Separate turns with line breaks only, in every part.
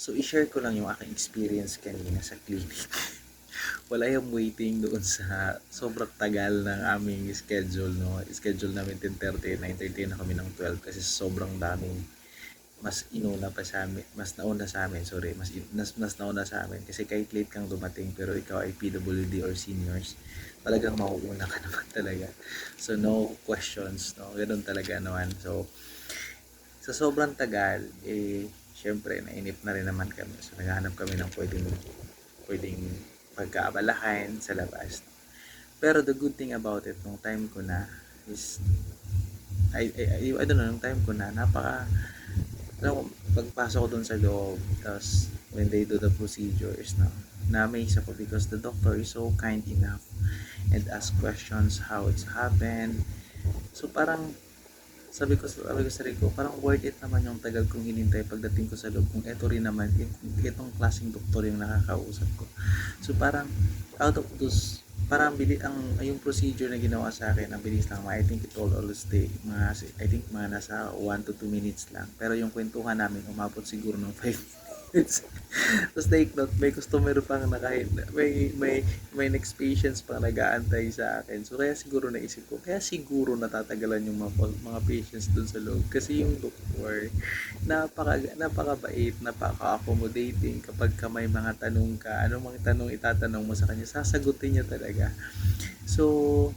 So, i-share ko lang yung aking experience kanina sa clinic. Wala yung waiting doon sa sobrang tagal ng aming schedule, no? Schedule namin 10:30, 9:30 na kami ng 12 kasi sobrang daming mas inuna pa sa amin, mas nauna sa amin, sorry, mas nauna sa amin kasi kahit late kang dumating pero ikaw ay PWD or seniors, talagang mauuna ka naman talaga. So, no questions, no? Ganun talaga naman. So, sa sobrang tagal, syempre, nainip na rin naman kami. So, naghahanap kami ng pwedeng pagkaabalahan sa labas. Pero the good thing about it, nung time ko na, is, I don't know, nung time ko na, alam ko, pagpasok ko dun sa loob, tapos, when they do the procedures, no, na-amaze ako because the doctor is so kind enough and ask questions how it's happened. So, parang, sabi ko sa sarili ko, parang worth it naman yung tagal kong hinintay pagdating ko sa loob. Kung eto rin naman, itong klaseng doktor yung nakakausap ko. So parang, out of those, parang yung procedure na ginawa sa akin, ang bilis lang. I think it all take, I think mga nasa 1 to 2 minutes lang. Pero yung kwentuhan namin, umabot siguro ng 5 minutes. Tapos take note, may customer pang may next patients pang nag-aantay sa akin. So kaya siguro naisip ko, kaya siguro natatagalan yung mga patients dun sa loob. Kasi yung doktor, napakabait, napaka-accommodating kapag ka may mga tanong ka, anong mga tanong itatanong mo sa kanya, sasagutin niya talaga. So,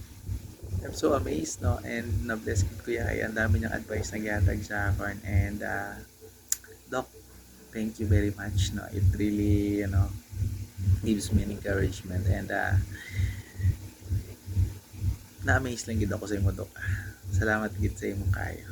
I'm so amazed, no? And na-bless ko kuya ay ang dami niyang advice na gihatag sa akin. And, Doc, thank you very much, no? It really, gives me an encouragement. And, na-amaze lang gid ako sa imo, Doc. Salamat gid sa imong kayo.